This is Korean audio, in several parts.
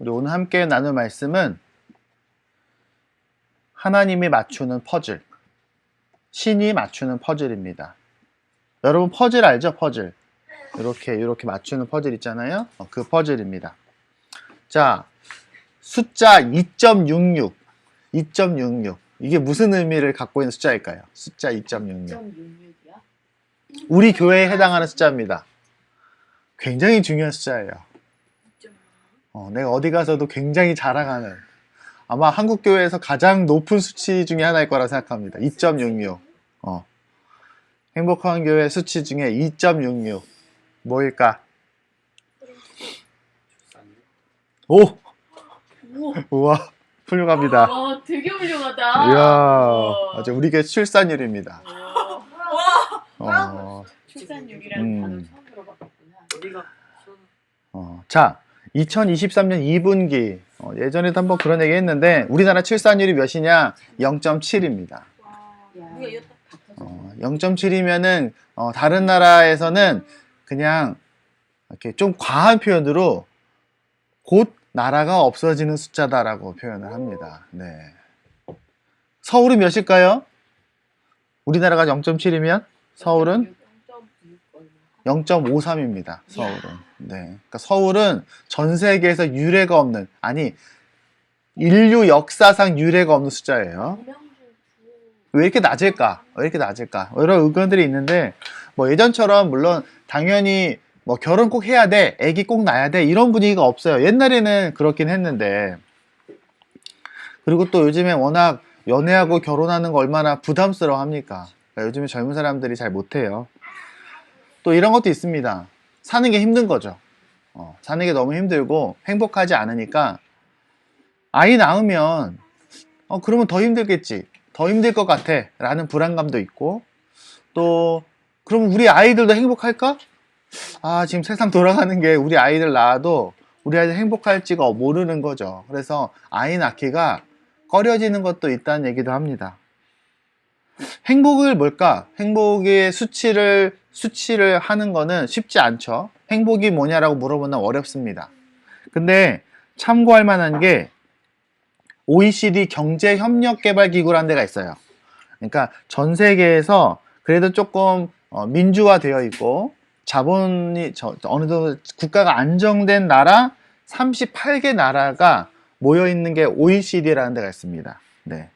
우리 오늘 함께 나눌 말씀은 하나님이 맞추는 퍼즐, 신이 맞추는 퍼즐입니다. 여러분 퍼즐 알죠? 퍼즐. 이렇게 맞추는 퍼즐 있잖아요. 그 퍼즐입니다. 자, 숫자 2.66. 2.66. 이게 무슨 의미를 갖고 있는 숫자일까요? 숫자 2.66. 2.66이요? 우리 교회에 해당하는 숫자입니다. 굉장히 중요한 숫자예요. 내가 어디 가서도 굉장히 자랑하는, 아마 한국 교회에서 가장 높은 수치 중에 하나일 거라 생각합니다. 2.66. 행복한 교회 수치 중에 2.66. 뭐일까? 오! 우와, 훌륭합니다. 와, 되게 훌륭하다. 이야, 맞아, 우리 교회 출산율입니다. 출산율이라는 단어 처음 들어봤구나. 자, 2023년 2분기. 예전에도 한번 그런 얘기 했는데, 우리나라 출산율이 몇이냐? 0.7입니다. 0.7이면은, 다른 나라에서는 그냥, 이렇게 좀 과한 표현으로, 곧 나라가 없어지는 숫자다라고 표현을 합니다. 네. 서울은 몇일까요? 우리나라가 0.7이면 서울은 0.53입니다. 서울은. 네. 그러니까 서울은 전 세계에서 유례가 없는, 아니, 인류 역사상 유례가 없는 숫자예요. 왜 이렇게 낮을까? 왜 이렇게 낮을까? 여러 의견들이 있는데, 뭐 예전처럼 물론 당연히 뭐 결혼 꼭 해야 돼, 애기 꼭 낳아야 돼, 이런 분위기가 없어요. 옛날에는 그렇긴 했는데. 그리고 또 요즘에 워낙 연애하고 결혼하는 거 얼마나 부담스러워 합니까? 그러니까 요즘에 젊은 사람들이 잘 못해요. 또 이런 것도 있습니다. 사는 게 힘든 거죠. 사는 게 너무 힘들고 행복하지 않으니까 아이 낳으면 그러면 더 힘들겠지, 더 힘들 것 같아 라는 불안감도 있고, 또 그러면 우리 아이들도 행복할까? 지금 세상 돌아가는 게 우리 아이들 낳아도 우리 아이들 행복할지가 모르는 거죠. 그래서 아이 낳기가 꺼려지는 것도 있다는 얘기도 합니다. 행복을 뭘까? 행복의 수치를 하는 거는 쉽지 않죠. 행복이 뭐냐라고 물어보면 어렵습니다. 근데 참고할 만한 게 OECD 경제협력개발기구라는 데가 있어요. 그러니까 전 세계에서 그래도 조금 민주화되어 있고 자본이 어느 정도 국가가 안정된 나라 38개 나라가 모여 있는 게 OECD라는 데가 있습니다. 네.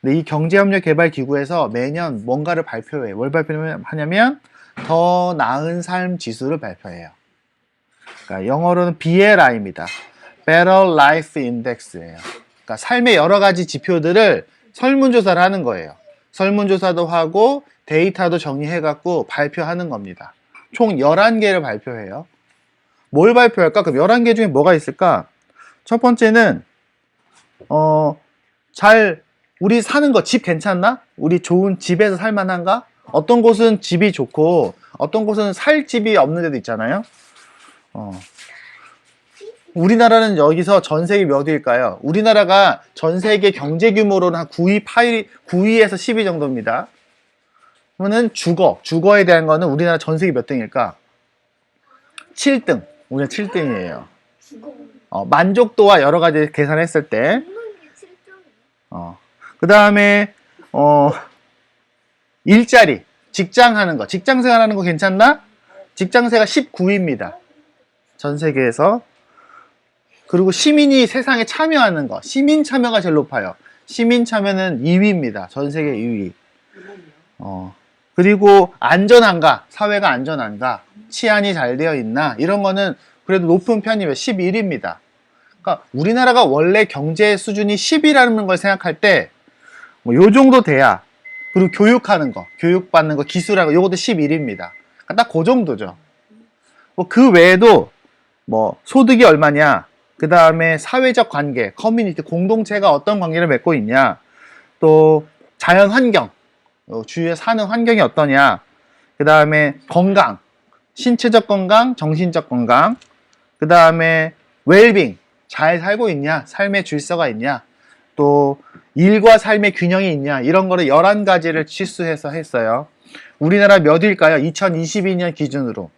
근데 이 경제협력개발기구에서 매년 뭔가를 발표해요. 뭘 발표하냐면 더 나은 삶 지수를 발표해요. 그러니까 영어로는 BLI입니다. Better Life Index예요. 그러니까 삶의 여러 가지 지표들을 설문조사를 하는 거예요. 설문조사도 하고 데이터도 정리해갖고 발표하는 겁니다. 총 11개를 발표해요. 뭘 발표할까? 그럼 11개 중에 뭐가 있을까? 첫 번째는 우리 사는 거, 집 괜찮나? 우리 좋은 집에서 살만한가? 어떤 곳은 집이 좋고 어떤 곳은 살 집이 없는 데도 있잖아요. 우리나라는 여기서 전 세계 몇 위일까요? 우리나라가 전 세계 경제 규모로는 한 9위, 9위에서 10위 정도입니다. 그러면은 주거에 대한 거는 우리나라 전 세계 몇 등일까? 7등. 우리는 7등이에요. 만족도와 여러 가지 계산했을 때. 그 다음에, 일자리, 직장 하는 거, 직장 생활하는 거 괜찮나? 직장세가 19위입니다. 전 세계에서. 그리고 시민이 세상에 참여하는 거, 시민 참여가 제일 높아요. 시민 참여는 2위입니다. 전 세계 2위. 그리고 안전한가, 사회가 안전한가, 치안이 잘 되어 있나, 이런 거는 그래도 높은 편이에요. 11위입니다. 그러니까 우리나라가 원래 경제 수준이 10위라는 걸 생각할 때, 요 정도 돼야, 그리고 교육하는 거, 교육받는 거, 기술하는 거, 요것도 11위입니다. 그러니까 딱 그 정도죠. 그 외에도, 소득이 얼마냐, 그 다음에 사회적 관계, 커뮤니티, 공동체가 어떤 관계를 맺고 있냐, 또 자연 환경, 주위에 사는 환경이 어떠냐, 그 다음에 건강, 신체적 건강, 정신적 건강, 그 다음에 웰빙, 잘 살고 있냐, 삶의 질서가 있냐, 또 일과 삶의 균형이 있냐, 이런 거를 11가지를 치수해서 했어요. 우리나라 몇 위일까요? 2022년 기준으로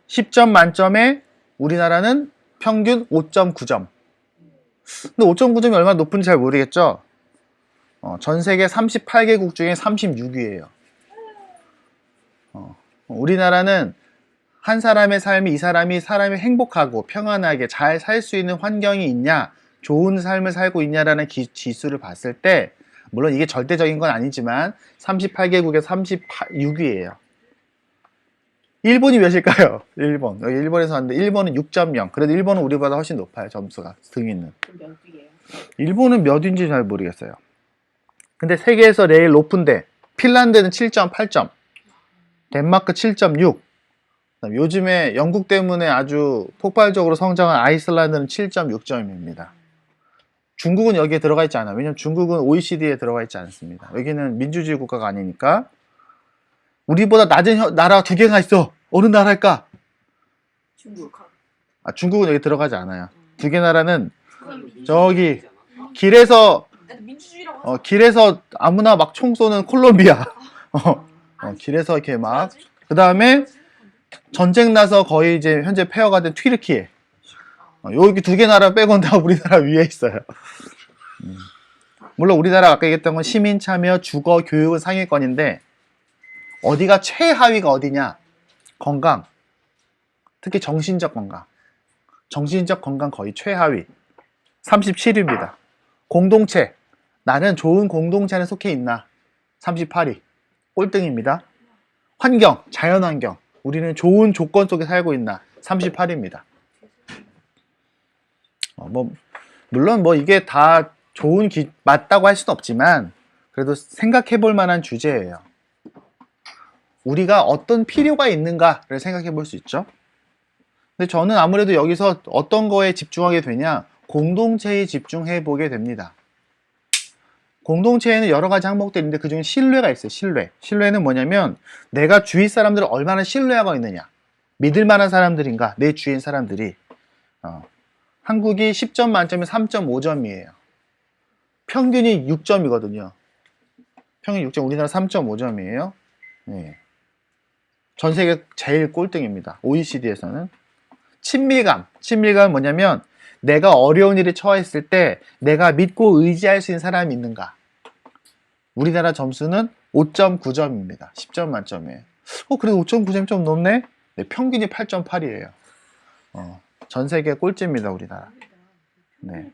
10점 만점에 우리나라는 평균 5.9점. 근데 5.9점이 얼마나 높은지 잘 모르겠죠? 전 세계 38개국 중에 36위예요. 우리나라는 한 사람의 삶이 이 사람이 행복하고 평안하게 잘 살 수 있는 환경이 있냐, 좋은 삶을 살고 있냐라는 지수를 봤을 때, 물론 이게 절대적인 건 아니지만 38개국에 36위예요. 일본이 몇일까요? 일본. 여기 일본에서 왔는데 일본은 6.0. 그래도 일본은 우리보다 훨씬 높아요. 점수가. 등위는. 몇 위예요? 일본은 몇 위인지 잘 모르겠어요. 근데 세계에서 제일 높은데 핀란드는 7.8점. 덴마크 7.6. 요즘에 영국 때문에 아주 폭발적으로 성장한 아이슬란드는 7.6점입니다. 중국은 여기에 들어가 있지 않아요. 왜냐면 중국은 OECD에 들어가 있지 않습니다. 여기는 민주주의 국가가 아니니까. 우리보다 낮은 나라가 두 개가 있어. 어느 나라일까? 중국. 중국은 여기 들어가지 않아요. 두 개 나라는 저기 길에서 민주주의라고 길에서 아무나 막 총 쏘는 콜롬비아. 길에서 이렇게 막. 그 다음에 전쟁 나서 거의 이제 현재 폐허가 된 튀르키예. 여기 두 개 나라 빼고는 다 우리나라 위에 있어요. 물론 우리나라가 아까 얘기했던 건 시민 참여, 주거, 교육은 상위권인데 어디가 최하위가 어디냐? 건강. 특히 정신적 건강. 정신적 건강 거의 최하위. 37위입니다. 공동체. 나는 좋은 공동체 안에 속해 있나? 38위. 꼴등입니다. 환경, 자연환경. 우리는 좋은 조건 속에 살고 있나? 38위입니다. 물론 이게 다 맞다고 할 수는 없지만 그래도 생각해 볼 만한 주제예요. 우리가 어떤 필요가 있는가를 생각해 볼 수 있죠. 근데 저는 아무래도 여기서 어떤 거에 집중하게 되냐? 공동체에 집중해 보게 됩니다. 공동체에는 여러 가지 항목들이 있는데 그중에 신뢰가 있어요. 신뢰. 신뢰는 뭐냐면 내가 주위 사람들을 얼마나 신뢰하고 있느냐. 믿을 만한 사람들인가? 내 주위인 사람들이. 한국이 10점 만점에 3.5점이에요. 평균이 6점이거든요. 평균 6점, 우리나라 3.5점이에요. 네. 전 세계 제일 꼴등입니다. OECD에서는. 친밀감은 뭐냐면 내가 어려운 일에 처했을 때 내가 믿고 의지할 수 있는 사람이 있는가. 우리나라 점수는 5.9점입니다. 10점 만점에. 그래도 5.9점 좀 높네? 네, 평균이 8.8이에요. 전 세계 꼴찌입니다, 우리나라. 네.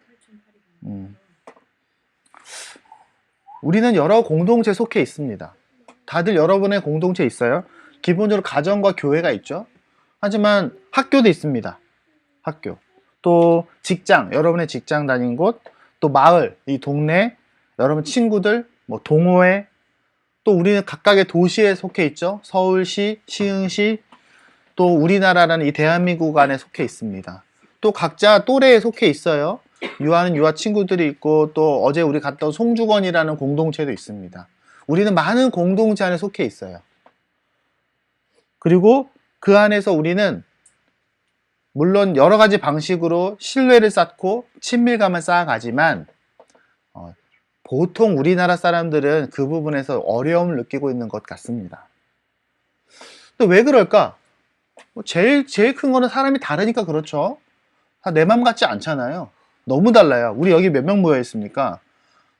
우리는 여러 공동체에 속해 있습니다. 다들 여러분의 공동체 있어요? 기본적으로 가정과 교회가 있죠. 하지만 학교도 있습니다. 학교. 또 직장, 여러분의 직장 다닌 곳, 또 마을, 이 동네, 여러분 친구들, 동호회, 또 우리는 각각의 도시에 속해 있죠. 서울시, 시흥시, 또 우리나라라는 이 대한민국 안에 속해 있습니다. 또 각자 또래에 속해 있어요. 유아는 유아 친구들이 있고 또 어제 우리 갔다 온 송주건이라는 공동체도 있습니다. 우리는 많은 공동체 안에 속해 있어요. 그리고 그 안에서 우리는 물론 여러 가지 방식으로 신뢰를 쌓고 친밀감을 쌓아가지만 보통 우리나라 사람들은 그 부분에서 어려움을 느끼고 있는 것 같습니다. 또 왜 그럴까? 제일 큰 거는 사람이 다르니까 그렇죠. 다 내 맘 같지 않잖아요. 너무 달라요. 우리 여기 몇 명 모여 있습니까?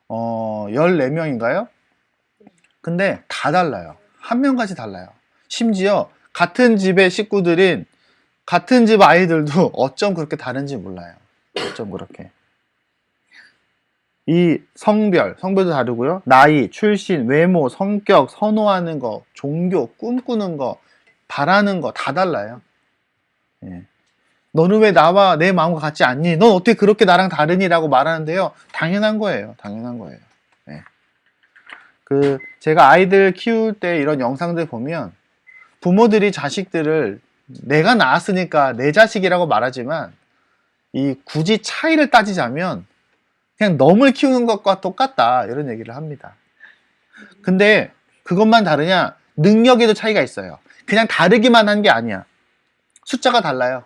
14명인가요? 근데 다 달라요. 한 명까지 달라요. 심지어 같은 집의 식구들인 같은 집 아이들도 어쩜 그렇게 다른지 몰라요. 어쩜 그렇게. 이 성별도 다르고요. 나이, 출신, 외모, 성격, 선호하는 거, 종교, 꿈꾸는 거, 바라는 거 다 달라요. 예. 너는 왜 나와 내 마음과 같지 않니? 넌 어떻게 그렇게 나랑 다르니? 라고 말하는데요. 당연한 거예요. 당연한 거예요. 예. 제가 아이들 키울 때 이런 영상들 보면 부모들이 자식들을 내가 낳았으니까 내 자식이라고 말하지만 굳이 차이를 따지자면 그냥 놈을 키우는 것과 똑같다 이런 얘기를 합니다. 근데 그것만 다르냐? 능력에도 차이가 있어요. 그냥 다르기만 한 게 아니야. 숫자가 달라요.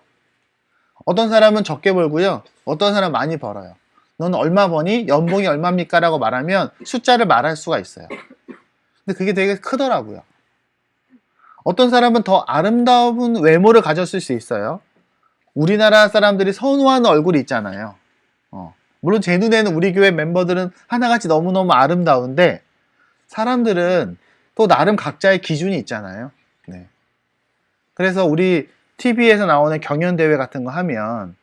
어떤 사람은 적게 벌고요. 어떤 사람은 많이 벌어요. 넌 얼마 버니? 연봉이 얼마입니까? 라고 말하면 숫자를 말할 수가 있어요. 근데 그게 되게 크더라고요. 어떤 사람은 더 아름다운 외모를 가졌을 수 있어요. 우리나라 사람들이 선호하는 얼굴이 있잖아요. 물론 제 눈에는 우리 교회 멤버들은 하나같이 너무너무 아름다운데 사람들은 또 나름 각자의 기준이 있잖아요. 네. 그래서 우리 TV에서 나오는 경연대회 같은 거 하면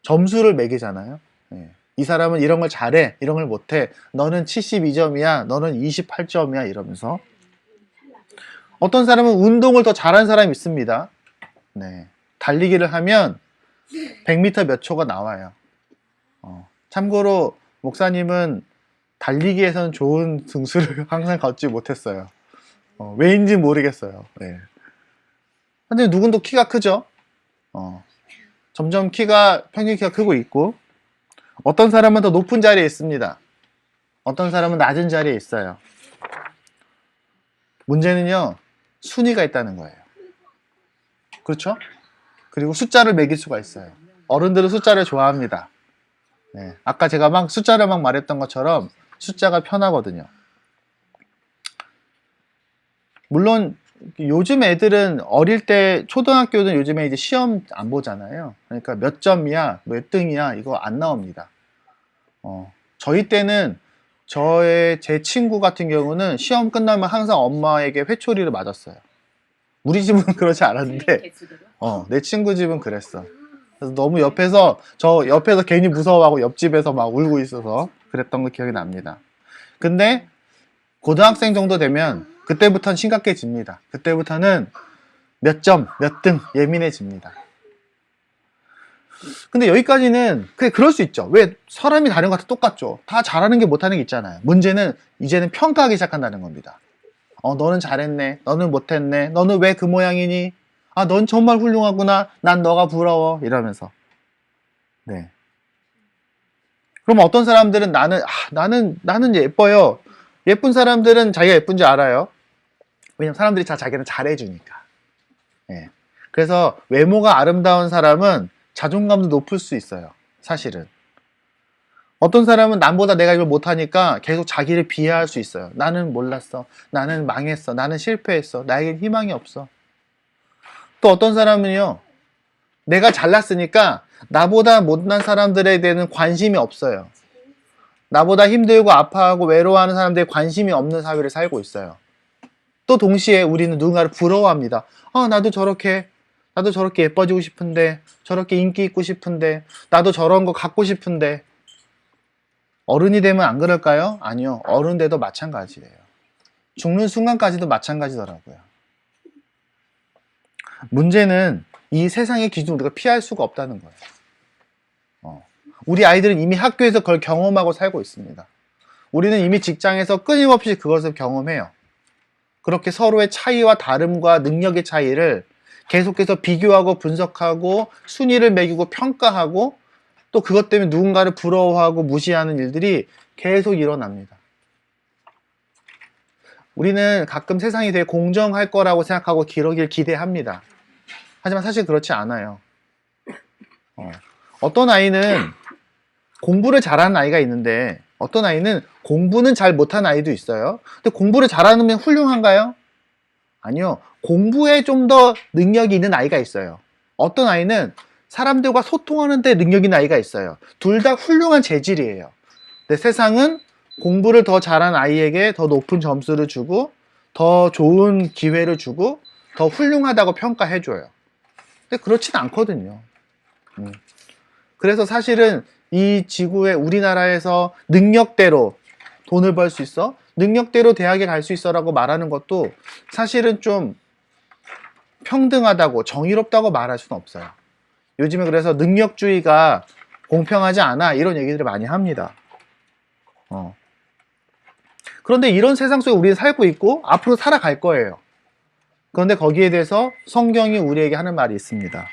점수를 매기잖아요. 네. 이 사람은 이런 걸 잘해, 이런 걸 못해. 너는 72점이야, 너는 28점이야 이러면서. 어떤 사람은 운동을 더 잘하는 사람이 있습니다. 네. 달리기를 하면 100m 몇 초가 나와요. 참고로 목사님은 달리기에서는 좋은 등수를 항상 걷지 못했어요. 왜인지 모르겠어요. 네. 근데 누군도 키가 크죠? 점점 평균 키가 크고 있고, 어떤 사람은 더 높은 자리에 있습니다. 어떤 사람은 낮은 자리에 있어요. 문제는요, 순위가 있다는 거예요. 그렇죠? 그리고 숫자를 매길 수가 있어요. 어른들은 숫자를 좋아합니다. 네. 아까 제가 숫자를 말했던 것처럼 숫자가 편하거든요. 물론 요즘 애들은 어릴 때 초등학교는 요즘에 이제 시험 안 보잖아요. 그러니까 몇 점이야, 몇 등이야 이거 안 나옵니다. 저희 때는 제 친구 같은 경우는 시험 끝나면 항상 엄마에게 회초리를 맞았어요. 우리 집은 그렇지 않았는데 내 친구 집은 그랬어. 그래서 너무 옆에서 괜히 무서워하고 옆집에서 막 울고 있어서 그랬던 거 기억이 납니다. 근데 고등학생 정도 되면 그때부터는 심각해집니다. 그때부터는 몇 점, 몇 등 예민해집니다. 근데 여기까지는 그럴 수 있죠. 왜 사람이 다른 것 같아 똑같죠. 다 잘하는 게 못하는 게 있잖아요. 문제는 이제는 평가하기 시작한다는 겁니다. 너는 잘했네. 너는 못했네. 너는 왜 그 모양이니? 넌 정말 훌륭하구나. 난 너가 부러워. 이러면서. 네. 그럼 어떤 사람들은 나는 예뻐요. 예쁜 사람들은 자기가 예쁜지 알아요. 왜냐면 사람들이 자기는 잘해주니까. 네. 그래서 외모가 아름다운 사람은 자존감도 높을 수 있어요. 사실은. 어떤 사람은 남보다 내가 이걸 못하니까 계속 자기를 비하할 수 있어요. 나는 몰랐어. 나는 망했어. 나는 실패했어. 나에겐 희망이 없어. 또 어떤 사람은요. 내가 잘났으니까 나보다 못난 사람들에 대한 관심이 없어요. 나보다 힘들고 아파하고 외로워하는 사람들에 관심이 없는 사회를 살고 있어요. 또 동시에 우리는 누군가를 부러워합니다. 나도 저렇게 예뻐지고 싶은데, 저렇게 인기 있고 싶은데, 나도 저런 거 갖고 싶은데. 어른이 되면 안 그럴까요? 아니요. 어른 돼도 마찬가지예요. 죽는 순간까지도 마찬가지더라고요. 문제는 이 세상의 기준 우리가 피할 수가 없다는 거예요. 우리 아이들은 이미 학교에서 그걸 경험하고 살고 있습니다. 우리는 이미 직장에서 끊임없이 그것을 경험해요. 그렇게 서로의 차이와 다름과 능력의 차이를 계속해서 비교하고 분석하고 순위를 매기고 평가하고 또 그것 때문에 누군가를 부러워하고 무시하는 일들이 계속 일어납니다. 우리는 가끔 세상이 되게 공정할 거라고 생각하고 그러길 기대합니다. 하지만 사실 그렇지 않아요. 어떤 아이는 공부를 잘하는 아이가 있는데 어떤 아이는 공부는 잘 못하는 아이도 있어요. 근데 공부를 잘하면 훌륭한가요? 아니요. 공부에 좀 더 능력이 있는 아이가 있어요. 어떤 아이는 사람들과 소통하는 데 능력이 있는 아이가 있어요. 둘 다 훌륭한 재질이에요. 근데 세상은 공부를 더 잘한 아이에게 더 높은 점수를 주고 더 좋은 기회를 주고 더 훌륭하다고 평가해줘요. 근데 그렇진 않거든요. 그래서 사실은 이 지구에 우리나라에서 능력대로 돈을 벌 수 있어? 능력대로 대학에 갈 수 있어 라고 말하는 것도 사실은 좀 평등하다고 정의롭다고 말할 수는 없어요. 요즘에 그래서 능력주의가 공평하지 않아 이런 얘기들을 많이 합니다. 그런데 이런 세상 속에 우리는 살고 있고 앞으로 살아갈 거예요. 그런데 거기에 대해서 성경이 우리에게 하는 말이 있습니다.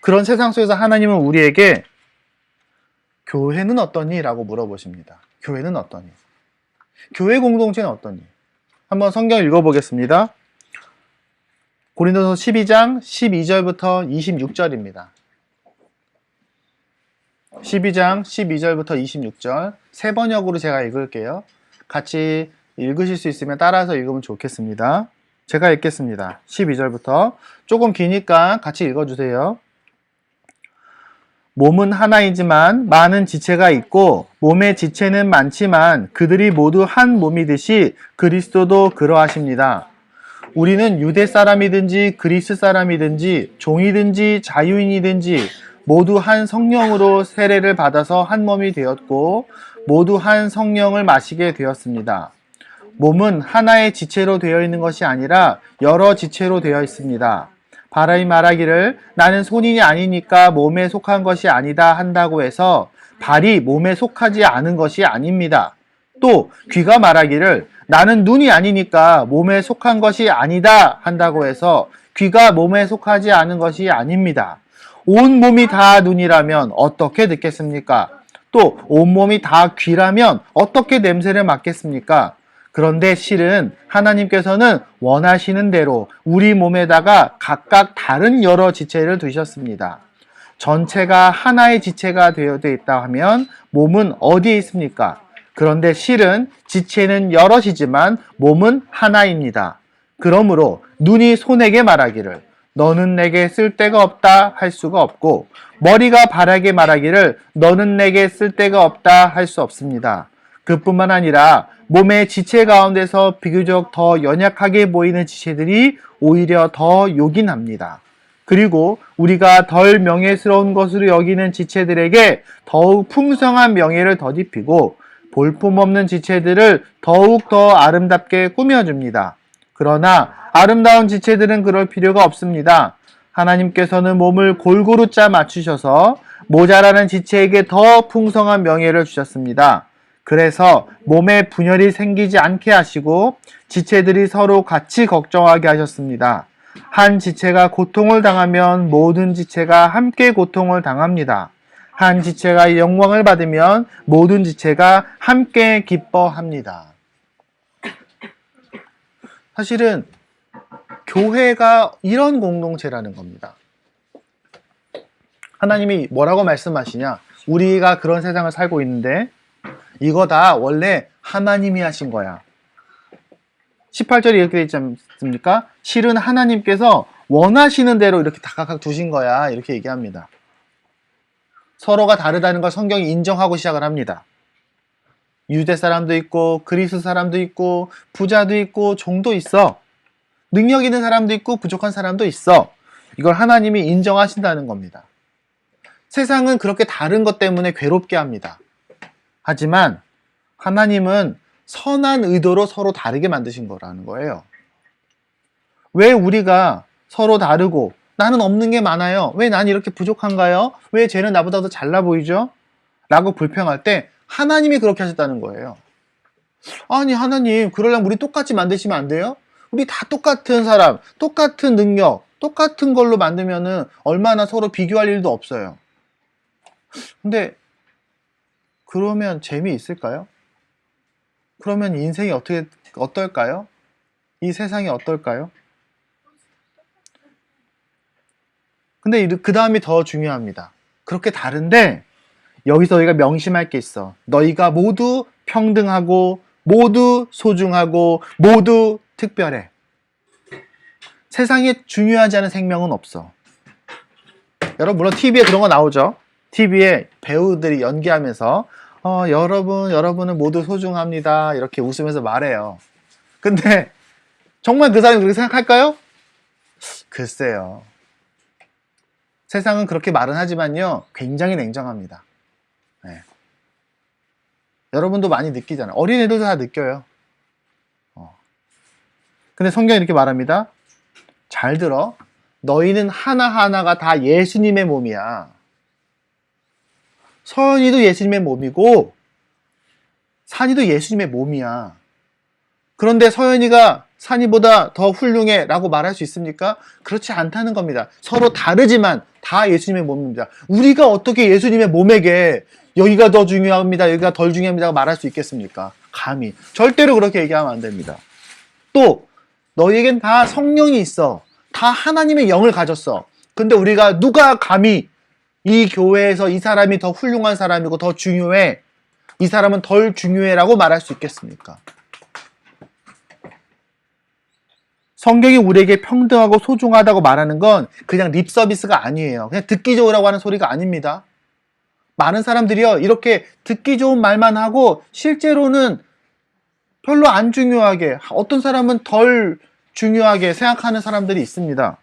그런 세상 속에서 하나님은 우리에게 교회는 어떠니? 라고 물어보십니다. 교회는 어떠니? 교회 공동체는 어떠니? 한번 성경 읽어보겠습니다. 고린도서 12장 12절부터 26절입니다. 12장 12절부터 26절 세 번역으로 제가 읽을게요. 같이 읽으실 수 있으면 따라서 읽으면 좋겠습니다. 제가 읽겠습니다. 12절부터 조금 기니까 같이 읽어주세요. 몸은 하나이지만 많은 지체가 있고 몸의 지체는 많지만 그들이 모두 한 몸이듯이 그리스도도 그러하십니다. 우리는 유대 사람이든지 그리스 사람이든지 종이든지 자유인이든지 모두 한 성령으로 세례를 받아서 한 몸이 되었고 모두 한 성령을 마시게 되었습니다. 몸은 하나의 지체로 되어 있는 것이 아니라 여러 지체로 되어 있습니다. 바라이 말하기를 나는 손인이 아니니까 몸에 속한 것이 아니다 한다고 해서 발이 몸에 속하지 않은 것이 아닙니다. 또 귀가 말하기를 나는 눈이 아니니까 몸에 속한 것이 아니다 한다고 해서 귀가 몸에 속하지 않은 것이 아닙니다. 온 몸이 다 눈이라면 어떻게 듣겠습니까? 또 온몸이 다 귀라면 어떻게 냄새를 맡겠습니까? 그런데 실은 하나님께서는 원하시는 대로 우리 몸에다가 각각 다른 여러 지체를 두셨습니다. 전체가 하나의 지체가 되어 있다 하면 몸은 어디에 있습니까? 그런데 실은 지체는 여럿이지만 몸은 하나입니다. 그러므로 눈이 손에게 말하기를 너는 내게 쓸데가 없다 할 수가 없고 머리가 발에게 말하기를 너는 내게 쓸데가 없다 할 수 없습니다. 그뿐만 아니라 몸의 지체 가운데서 비교적 더 연약하게 보이는 지체들이 오히려 더 요긴합니다. 그리고 우리가 덜 명예스러운 것으로 여기는 지체들에게 더욱 풍성한 명예를 덧입히고 볼품없는 지체들을 더욱 더 아름답게 꾸며줍니다. 그러나 아름다운 지체들은 그럴 필요가 없습니다. 하나님께서는 몸을 골고루 짜 맞추셔서 모자라는 지체에게 더 풍성한 명예를 주셨습니다. 그래서 몸에 분열이 생기지 않게 하시고 지체들이 서로 같이 걱정하게 하셨습니다. 한 지체가 고통을 당하면 모든 지체가 함께 고통을 당합니다. 한 지체가 영광을 받으면 모든 지체가 함께 기뻐합니다. 사실은 교회가 이런 공동체라는 겁니다. 하나님이 뭐라고 말씀하시냐? 우리가 그런 세상을 살고 있는데 이거 다 원래 하나님이 하신 거야. 18절에 이렇게 되어 있지 않습니까? 실은 하나님께서 원하시는 대로 이렇게 다 각각 두신 거야. 이렇게 얘기합니다. 서로가 다르다는 걸 성경이 인정하고 시작을 합니다. 유대 사람도 있고 그리스 사람도 있고 부자도 있고 종도 있어. 능력 있는 사람도 있고 부족한 사람도 있어. 이걸 하나님이 인정하신다는 겁니다. 세상은 그렇게 다른 것 때문에 괴롭게 합니다. 하지만 하나님은 선한 의도로 서로 다르게 만드신 거라는 거예요. 왜 우리가 서로 다르고 나는 없는 게 많아요. 왜 난 이렇게 부족한가요? 왜 쟤는 나보다 더 잘나 보이죠? 라고 불평할 때 하나님이 그렇게 하셨다는 거예요. 아니 하나님 그러려면 우리 똑같이 만드시면 안 돼요? 우리 다 똑같은 사람, 똑같은 능력, 똑같은 걸로 만들면은 얼마나 서로 비교할 일도 없어요. 근데 그러면 재미있을까요? 그러면 인생이 어떨까요? 이 세상이 어떨까요? 근데 그 다음이 더 중요합니다. 그렇게 다른데 여기서 너희가 명심할 게 있어. 너희가 모두 평등하고 모두 소중하고 모두 특별해. 세상에 중요하지 않은 생명은 없어. 여러분 물론 TV에 그런 거 나오죠. TV에 배우들이 연기하면서 여러분은 모두 소중합니다. 이렇게 웃으면서 말해요. 근데 정말 그 사람이 그렇게 생각할까요? 글쎄요. 세상은 그렇게 말은 하지만요. 굉장히 냉정합니다. 네. 여러분도 많이 느끼잖아요. 어린애들도 다 느껴요. 근데 성경이 이렇게 말합니다. 잘 들어. 너희는 하나하나가 다 예수님의 몸이야. 서연이도 예수님의 몸이고 산이도 예수님의 몸이야. 그런데 서연이가 산이보다 더 훌륭해 라고 말할 수 있습니까? 그렇지 않다는 겁니다. 서로 다르지만 다 예수님의 몸입니다. 우리가 어떻게 예수님의 몸에게 여기가 더 중요합니다. 여기가 덜 중요합니다. 말할 수 있겠습니까? 감히. 절대로 그렇게 얘기하면 안 됩니다. 또 너희에겐 다 성령이 있어. 다 하나님의 영을 가졌어. 근데 우리가 누가 감히 이 교회에서 이 사람이 더 훌륭한 사람이고 더 중요해. 이 사람은 덜 중요해라고 말할 수 있겠습니까? 성경이 우리에게 평등하고 소중하다고 말하는 건 그냥 립 서비스가 아니에요. 그냥 듣기 좋으라고 하는 소리가 아닙니다. 많은 사람들이요, 이렇게 듣기 좋은 말만 하고 실제로는 별로 안 중요하게, 어떤 사람은 덜 중요하게 생각하는 사람들이 있습니다.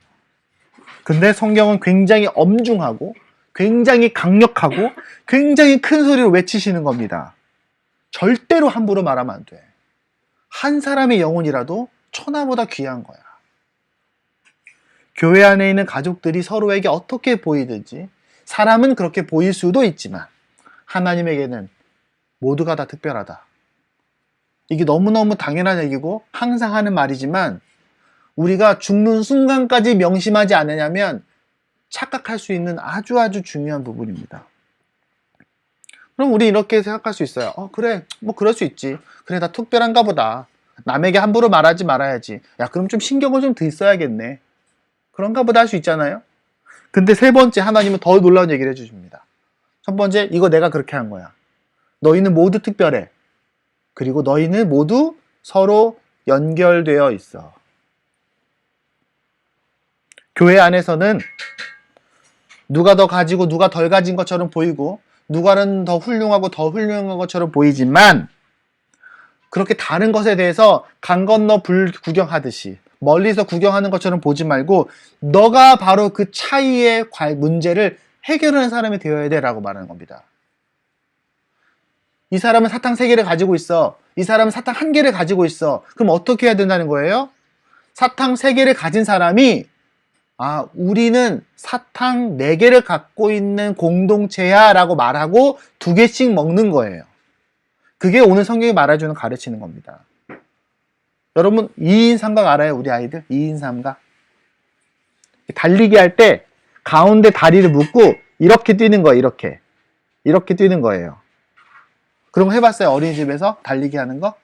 근데 성경은 굉장히 엄중하고 굉장히 강력하고 굉장히 큰 소리로 외치시는 겁니다. 절대로 함부로 말하면 안 돼. 한 사람의 영혼이라도 천하보다 귀한 거야. 교회 안에 있는 가족들이 서로에게 어떻게 보이든지 사람은 그렇게 보일 수도 있지만 하나님에게는 모두가 다 특별하다. 이게 너무너무 당연한 얘기고 항상 하는 말이지만 우리가 죽는 순간까지 명심하지 않으냐면 착각할 수 있는 아주 중요한 부분입니다. 그럼 우리 이렇게 생각할 수 있어요. 그래, 뭐 그럴 수 있지. 그래, 나 특별한가 보다. 남에게 함부로 말하지 말아야지. 야, 그럼 좀 신경을 좀 더 써야겠네. 그런가 보다 할 수 있잖아요. 근데 세 번째, 하나님은 더 놀라운 얘기를 해주십니다. 첫 번째, 이거 내가 그렇게 한 거야. 너희는 모두 특별해. 그리고 너희는 모두 서로 연결되어 있어. 교회 안에서는 누가 더 가지고 누가 덜 가진 것처럼 보이고 누가는 더 훌륭하고 더 훌륭한 것처럼 보이지만 그렇게 다른 것에 대해서 강 건너 불 구경하듯이 멀리서 구경하는 것처럼 보지 말고 너가 바로 그 차이의 문제를 해결하는 사람이 되어야 돼 라고 말하는 겁니다. 이 사람은 사탕 3개를 가지고 있어. 이 사람은 사탕 1개를 가지고 있어. 그럼 어떻게 해야 된다는 거예요? 사탕 3개를 가진 사람이 우리는 사탕 4개를 갖고 있는 공동체야 라고 말하고 2개씩 먹는 거예요. 그게 오늘 성경이 말해주는 가르치는 겁니다. 여러분 2인 삼각 알아요? 우리 아이들 2인 삼각 달리기 할 때 가운데 다리를 묶고 이렇게 뛰는 거예요. 이렇게 뛰는 거예요. 그런 거 해봤어요? 어린이집에서 달리기 하는 거?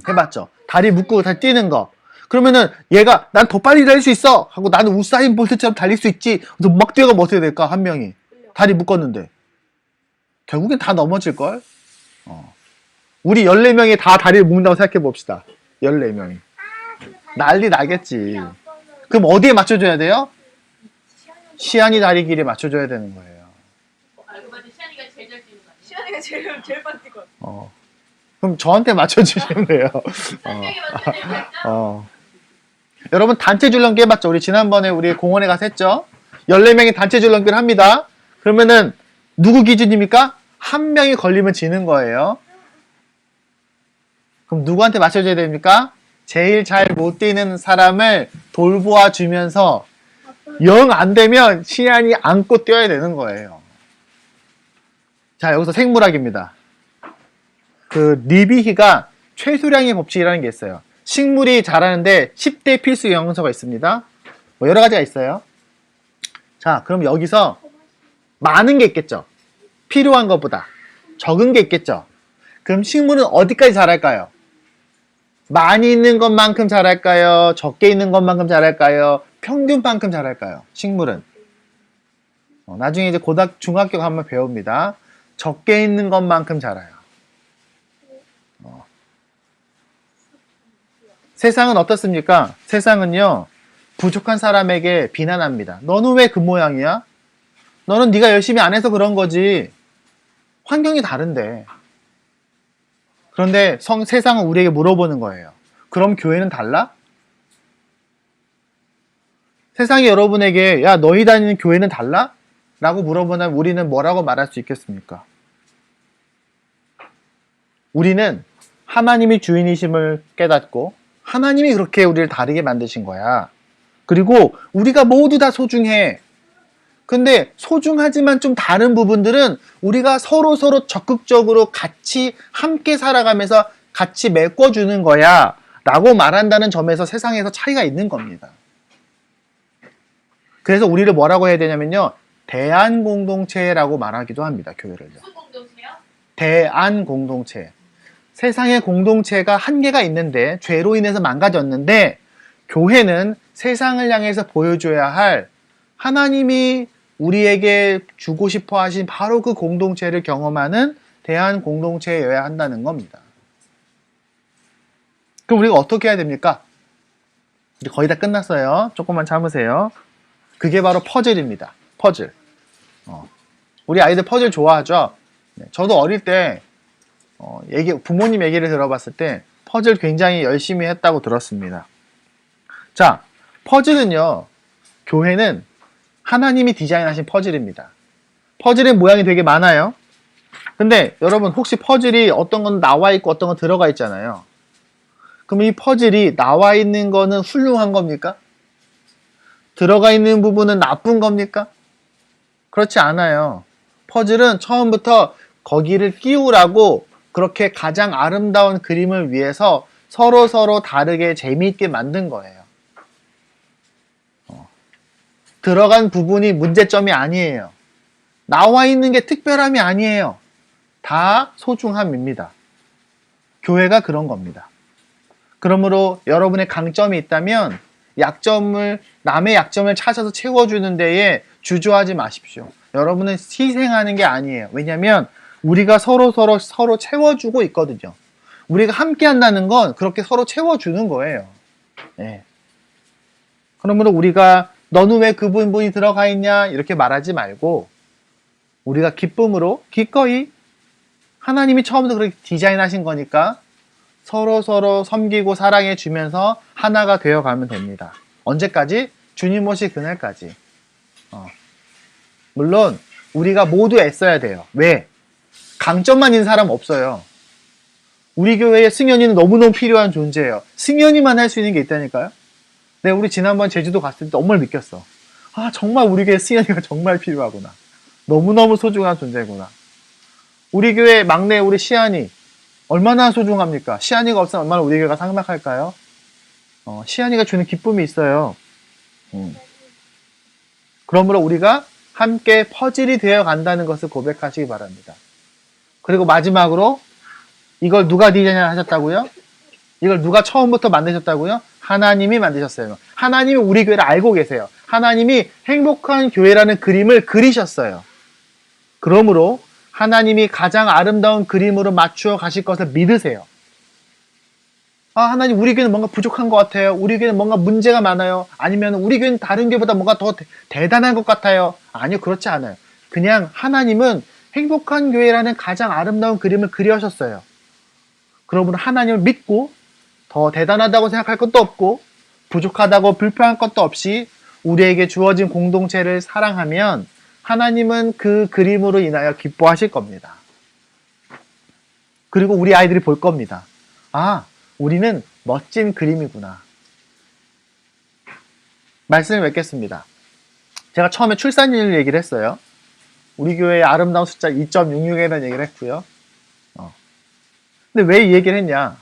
해봤죠? 다리 묶고 다 뛰는 거. 그러면은 얘가 난 더 빨리 달릴 수 있어 하고 나는 우사인 볼트처럼 달릴 수 있지. 그래서 막 뛰어가면 어떻게 될까? 한 명이 다리 묶었는데 결국엔 다 넘어질걸? 우리 14명이 다 다리를 묶는다고 생각해 봅시다. 14명이 난리 나겠지. 그럼 어디에 맞춰줘야 돼요? 시안이 다리 길이에 맞춰줘야 되는 거예요. 알고 봤더니 시안이가 제일 잘 뛰는 거 아니야? 시안이가 제일 빨리 뛰거든. 그럼 저한테 맞춰주시면 돼요. 선생님이 맞춰야 여러분 단체 줄넘기 해봤죠? 우리 지난번에 우리 공원에 가서 했죠? 14명이 단체 줄넘기를 합니다. 그러면은 누구 기준입니까? 한 명이 걸리면 지는 거예요. 그럼 누구한테 맞춰줘야 됩니까? 제일 잘 못 뛰는 사람을 돌보아 주면서 영 안 되면 시안이 안고 뛰어야 되는 거예요. 자, 여기서 생물학입니다. 그 리비히가 최소량의 법칙이라는 게 있어요. 식물이 자라는데 10대 필수 영양소가 있습니다. 뭐 여러 가지가 있어요. 자, 그럼 여기서 많은 게 있겠죠. 필요한 것보다 적은 게 있겠죠. 그럼 식물은 어디까지 자랄까요? 많이 있는 것만큼 자랄까요? 적게 있는 것만큼 자랄까요? 평균만큼 자랄까요? 식물은 나중에 이제 중학교 가면 배웁니다. 적게 있는 것만큼 자라요. 세상은 어떻습니까? 세상은요 부족한 사람에게 비난합니다. 너는 왜 그 모양이야? 너는 네가 열심히 안 해서 그런 거지. 환경이 다른데. 그런데 세상은 우리에게 물어보는 거예요. 그럼 교회는 달라? 세상이 여러분에게 야 너희 다니는 교회는 달라? 라고 물어보면 우리는 뭐라고 말할 수 있겠습니까? 우리는 하나님이 주인이심을 깨닫고 하나님이 그렇게 우리를 다르게 만드신 거야. 그리고 우리가 모두 다 소중해. 근데 소중하지만 좀 다른 부분들은 우리가 서로 적극적으로 같이 함께 살아가면서 같이 메꿔주는 거야 라고 말한다는 점에서 세상에서 차이가 있는 겁니다. 그래서 우리를 뭐라고 해야 되냐면요 대안공동체라고 말하기도 합니다. 교회를요. 무슨 공동체요? 대안공동체. 세상의 공동체가 한계가 있는데 죄로 인해서 망가졌는데 교회는 세상을 향해서 보여줘야 할 하나님이 우리에게 주고 싶어 하신 바로 그 공동체를 경험하는 대안공동체여야 한다는 겁니다. 그럼 우리가 어떻게 해야 됩니까? 이제 거의 다 끝났어요. 조금만 참으세요. 그게 바로 퍼즐입니다. 퍼즐. 우리 아이들 퍼즐 좋아하죠? 네, 저도 어릴 때 부모님 얘기를 들어봤을 때 퍼즐 굉장히 열심히 했다고 들었습니다. 자, 퍼즐은요, 교회는 하나님이 디자인하신 퍼즐입니다. 퍼즐의 모양이 되게 많아요. 근데 여러분 혹시 퍼즐이 어떤 건 나와 있고 어떤 건 들어가 있잖아요. 그럼 이 퍼즐이 나와 있는 거는 훌륭한 겁니까? 들어가 있는 부분은 나쁜 겁니까? 그렇지 않아요. 퍼즐은 처음부터 거기를 끼우라고 그렇게 가장 아름다운 그림을 위해서 서로 다르게 재미있게 만든 거예요. 들어간 부분이 문제점이 아니에요. 나와 있는 게 특별함이 아니에요. 다 소중함입니다. 교회가 그런 겁니다. 그러므로 여러분의 강점이 있다면 남의 약점을 찾아서 채워주는 데에 주저하지 마십시오. 여러분은 희생하는 게 아니에요. 왜냐하면 우리가 서로 채워주고 있거든요. 우리가 함께 한다는 건 그렇게 서로 채워주는 거예요. 네. 그러므로 우리가 너는 왜 그 부분이 들어가 있냐 이렇게 말하지 말고 우리가 기쁨으로 기꺼이 하나님이 처음부터 그렇게 디자인하신 거니까 서로 섬기고 사랑해 주면서 하나가 되어 가면 됩니다. 언제까지? 주님 오실 그날까지. 물론 우리가 모두 애써야 돼요. 왜? 강점만 있는 사람 없어요. 우리 교회에 승현이는 너무너무 필요한 존재예요. 승현이만 할 수 있는 게 있다니까요. 네, 우리 지난번 제주도 갔을 때 정말 느꼈어. 아, 정말 우리 교회 승현이가 정말 필요하구나. 너무너무 소중한 존재구나. 우리 교회 막내 우리 시안이 얼마나 소중합니까? 시안이가 없으면 얼마나 우리 교회가 삭막할까요? 시안이가 주는 기쁨이 있어요. 그러므로 우리가 함께 퍼즐이 되어 간다는 것을 고백하시기 바랍니다. 그리고 마지막으로 이걸 누가 디자인하셨다고요? 이걸 누가 처음부터 만드셨다고요? 하나님이 만드셨어요. 하나님이 우리 교회를 알고 계세요. 하나님이 행복한 교회라는 그림을 그리셨어요. 그러므로 하나님이 가장 아름다운 그림으로 맞추어 가실 것을 믿으세요. 아, 하나님 우리 교회는 뭔가 부족한 것 같아요. 우리 교회는 뭔가 문제가 많아요. 아니면 우리 교회는 다른 교회보다 뭔가 더 대단한 것 같아요. 아니요, 그렇지 않아요. 그냥 하나님은 행복한 교회라는 가장 아름다운 그림을 그리셨어요. 그러므로 하나님을 믿고 더 대단하다고 생각할 것도 없고 부족하다고 불평할 것도 없이 우리에게 주어진 공동체를 사랑하면 하나님은 그 그림으로 인하여 기뻐하실 겁니다. 그리고 우리 아이들이 볼 겁니다. 아, 우리는 멋진 그림이구나. 말씀을 맺겠습니다. 제가 처음에 출산율 얘기를 했어요. 우리 교회의 아름다운 숫자 2.66에 대한 얘기를 했고요. 근데 왜 이 얘기를 했냐?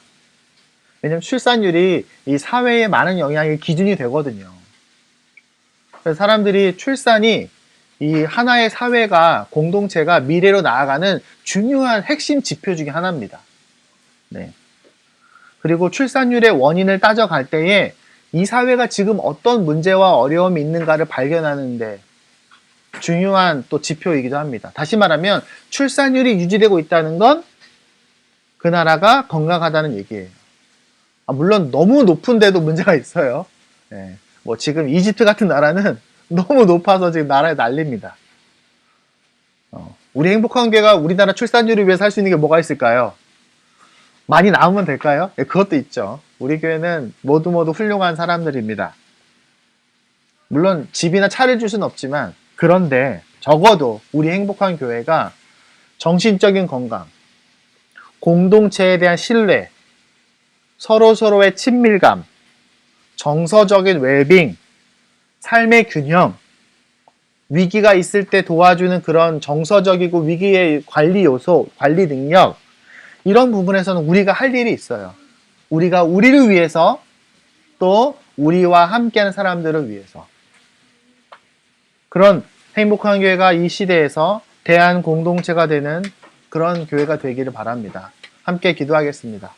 왜냐면 출산율이 이 사회에 많은 영향의 기준이 되거든요. 그래서 사람들이 출산이 이 하나의 사회가 공동체가 미래로 나아가는 중요한 핵심 지표 중에 하나입니다. 네. 그리고 출산율의 원인을 따져갈 때에 이 사회가 지금 어떤 문제와 어려움이 있는가를 발견하는데 중요한 또 지표이기도 합니다. 다시 말하면 출산율이 유지되고 있다는 건 그 나라가 건강하다는 얘기예요. 물론 너무 높은데도 문제가 있어요. 네. 뭐 지금 이집트 같은 나라는 너무 높아서 지금 나라에 난립니다. 우리 행복한 교회가 우리나라 출산율을 위해서 할 수 있는 게 뭐가 있을까요? 많이 나오면 될까요? 네, 그것도 있죠. 우리 교회는 모두 훌륭한 사람들입니다. 물론 집이나 차를 줄 수는 없지만 그런데 적어도 우리 행복한 교회가 정신적인 건강, 공동체에 대한 신뢰, 서로의 친밀감, 정서적인 웰빙, 삶의 균형, 위기가 있을 때 도와주는 그런 정서적이고 위기의 관리 요소, 관리 능력, 이런 부분에서는 우리가 할 일이 있어요. 우리가 우리를 위해서 또 우리와 함께하는 사람들을 위해서 그런 행복한 교회가 이 시대에서 대한 공동체가 되는 그런 교회가 되기를 바랍니다. 함께 기도하겠습니다.